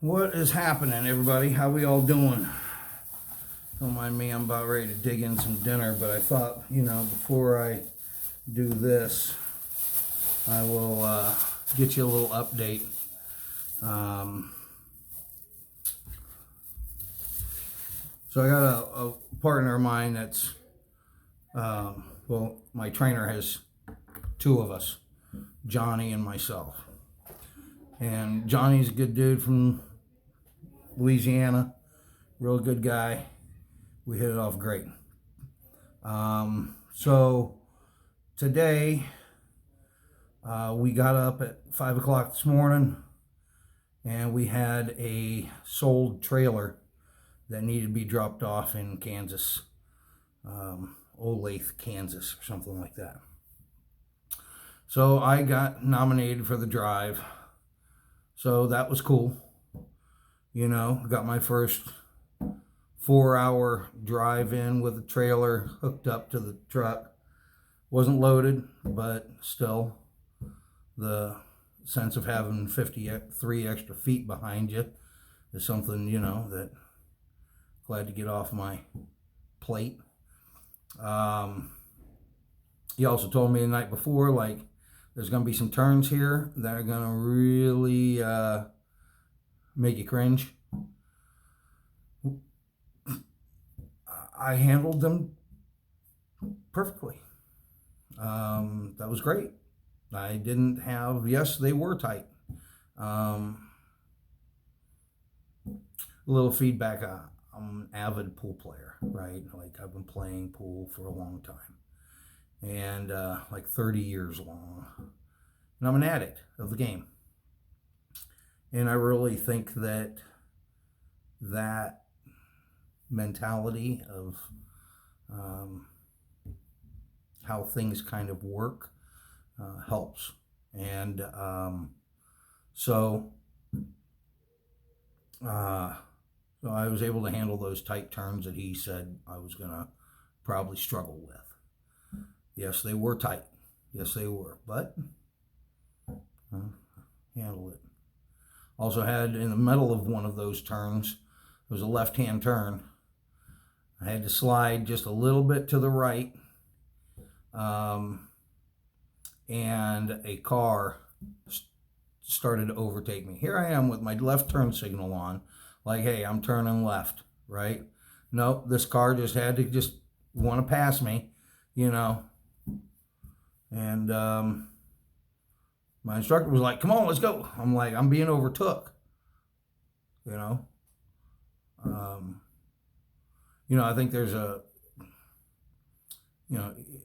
What is happening, everybody? How we all doing? Don't mind me, I'm about ready to dig in some dinner, but I thought, before I do this, I will get you a little update. So I got a partner of mine that's, my trainer has two of us, Johnny and myself. And Johnny's a good dude from Louisiana, real good guy. We hit it off great. So today we got up at 5 o'clock this morning and we had a sold trailer that needed to be dropped off in Kansas, Olathe, Kansas, or something like that. So I got nominated for the drive. So that was cool. Got my first 4-hour drive in with the trailer hooked up to the truck. Wasn't loaded, but still the sense of having 53 extra feet behind you is something, that glad to get off my plate. He also told me the night before, there's going to be some turns here that are going to really make you cringe. I handled them perfectly. That was great. I didn't have, yes, they were tight. A little feedback. I'm an avid pool player, right? I've been playing pool for a long time. And 30 years long. And I'm an addict of the game. And I really think that mentality of how things kind of work helps. And so I was able to handle those tight turns that he said I was going to probably struggle with. Yes, they were tight. Yes, they were. But handled it. Also had in the middle of one of those turns, it was a left-hand turn. I had to slide just a little bit to the right. And a car started to overtake me. Here I am with my left turn signal on. Hey, I'm turning left, right? Nope, this car just had to want to pass me, And my instructor was like, come on, let's go. I'm like, I'm being overtook, I think there's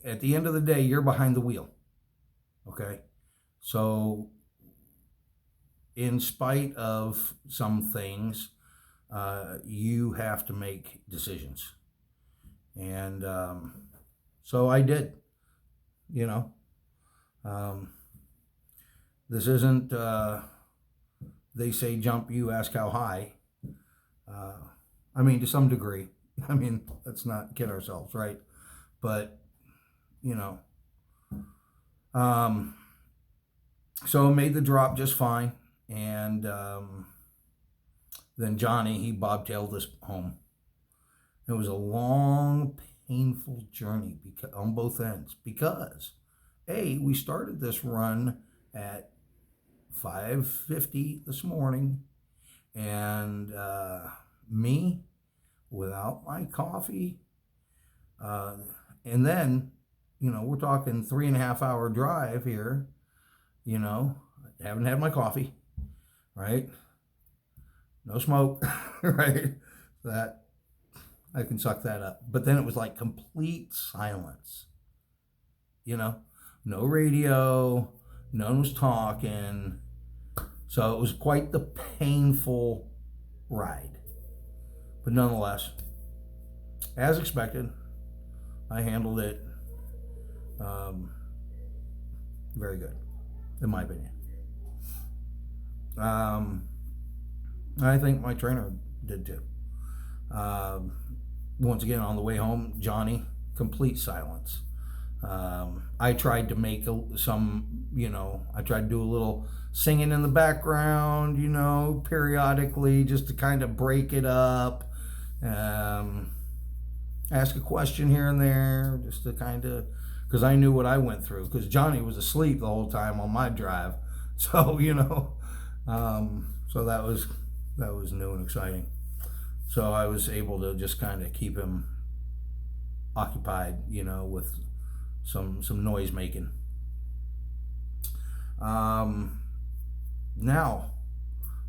at the end of the day, you're behind the wheel. Okay. So in spite of some things, you have to make decisions. And so I did, this isn't, they say jump, you ask how high. To some degree. Let's not kid ourselves, right? But, so made the drop just fine. And then Johnny, he bobtailed us home. It was a long, painful journey on both ends because, we started this run at 5:50 this morning, and me without my coffee, and then we're talking 3.5 hour drive here. Haven't had my coffee, right? No smoke, right? That I can suck that up. But then it was complete silence. No radio, no one was talking. So it was quite the painful ride. But nonetheless, as expected, I handled it very good, in my opinion. I think my trainer did too. Once again, on the way home, Johnny, complete silence. I tried to make I tried to do a little singing in the background, periodically, just to kind of break it up. Ask a question here and there, just to kind of, because I knew what I went through, because Johnny was asleep the whole time on my drive. So, so that was new and exciting. So I was able to just kind of keep him occupied, with some noise making. Now,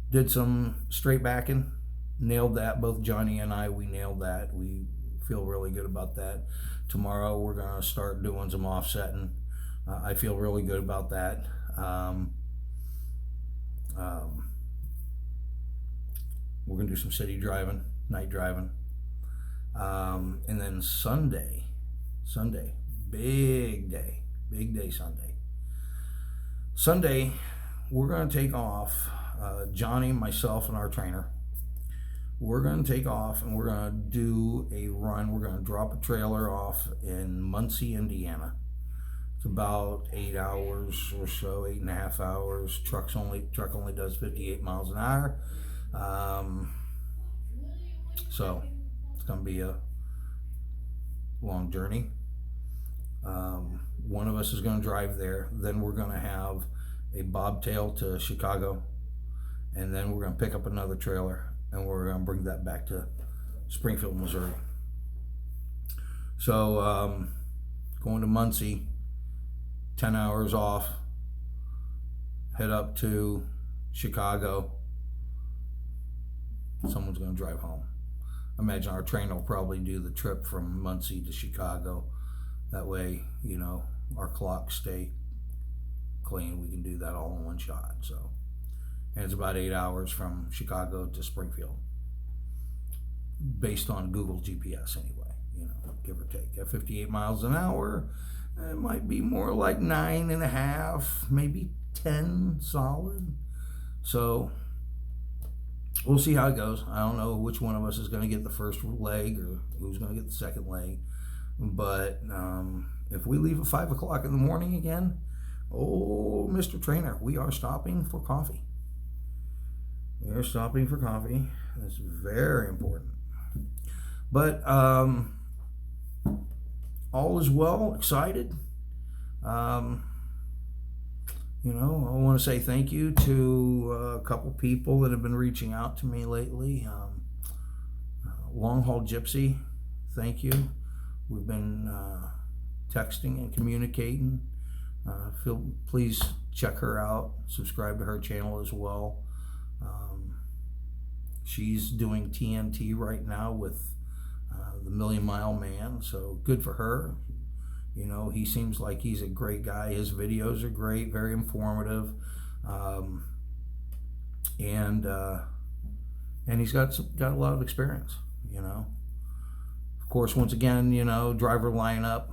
did some straight backing, nailed that. Both Johnny and we nailed that. We feel really good about that. Tomorrow we're gonna start doing some offsetting. I feel really good about that. We're gonna do some city driving, night driving, and then Sunday, big day Sunday. Sunday, we're gonna take off. Johnny, myself, and our trainer. We're gonna take off and we're gonna do a run. We're gonna drop a trailer off in Muncie, Indiana. It's about 8 hours or so, 8.5 hours. Truck only does 58 miles an hour. So it's gonna be a long journey. One of us is gonna drive there. Then we're gonna have a bobtail to Chicago, and then we're gonna pick up another trailer and we're gonna bring that back to Springfield, Missouri. So going to Muncie, 10 hours off, head up to Chicago. Someone's gonna drive home. Imagine our trainer will probably do the trip from Muncie to Chicago. That way, our clocks stay clean. We can do that all in one shot. So, and it's about 8 hours from Chicago to Springfield, based on Google GPS anyway, give or take. At 58 miles an hour, it might be more like 9.5, maybe 10 solid. So we'll see how it goes. I don't know which one of us is going to get the first leg or who's going to get the second leg. But if we leave at 5 o'clock in the morning again, oh, Mr. Trainer, we are stopping for coffee. We are stopping for coffee. That's very important. But all is well, excited. I want to say thank you to a couple people that have been reaching out to me lately. Longhaul Gypsy, thank you. We've been texting and communicating. Please check her out. Subscribe to her channel as well. She's doing T.N.T. right now with the Million Mile Man, so good for her. He seems like he's a great guy. His videos are great, very informative, and he's got a lot of experience. Of course, once again, driver lineup.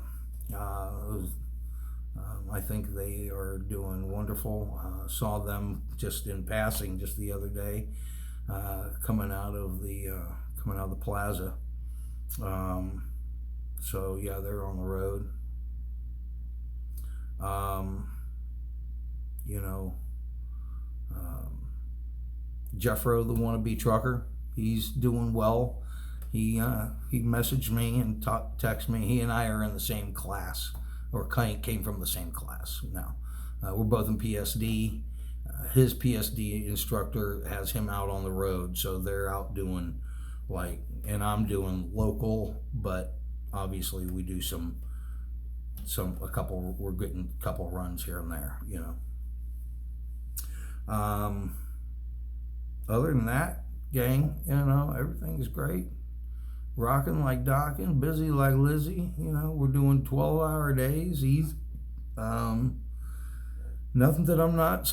I think they are doing wonderful. Saw them just in passing just the other day, coming out of the plaza. So yeah, they're on the road. Jeffro, the wannabe trucker, he's doing well. He messaged me and texted me. He and I are in the same class, or came from the same class now. We're both in PSD. His PSD instructor has him out on the road, so they're out doing and I'm doing local, but obviously we do we're getting a couple runs here and there, Other than that, gang, everything's great. Rocking like docking, busy like Lizzie. We're doing 12-hour days. Nothing that I'm not,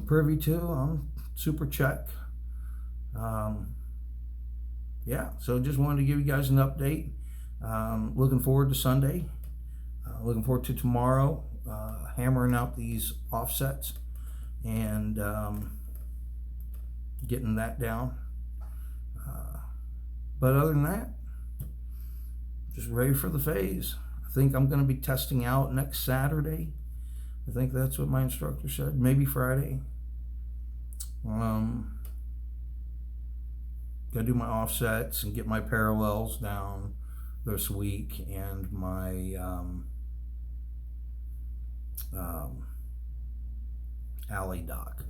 privy to. I'm super check. Yeah, so just wanted to give you guys an update. Looking forward to Sunday. Looking forward to tomorrow, hammering out these offsets and getting that down. But other than that, just ready for the phase. I think I'm going to be testing out next Saturday. I think that's what my instructor said. Maybe Friday. Got to do my offsets and get my parallels down this week, and my alley dock.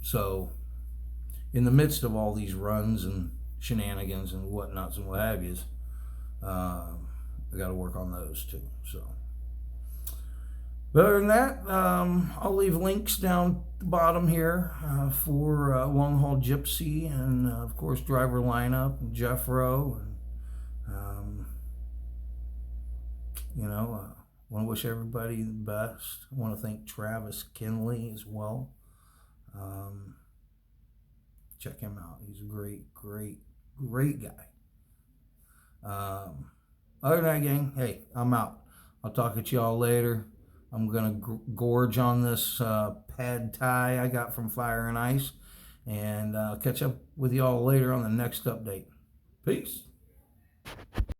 So in the midst of all these runs and shenanigans and whatnots and what have yous, I got to work on those too. So, but other than that, I'll leave links down the bottom here for Longhaul Gypsy, and of course driver lineup and Jeffro, and want to wish everybody the best. I want to thank Travis Kinley as well. Check him out. He's a great guy. Other than that, gang, hey, I'm out. I'll talk at y'all later. I'm going to gorge on this pad thai I got from Fire and Ice, and I'll catch up with y'all later on the next update. Peace.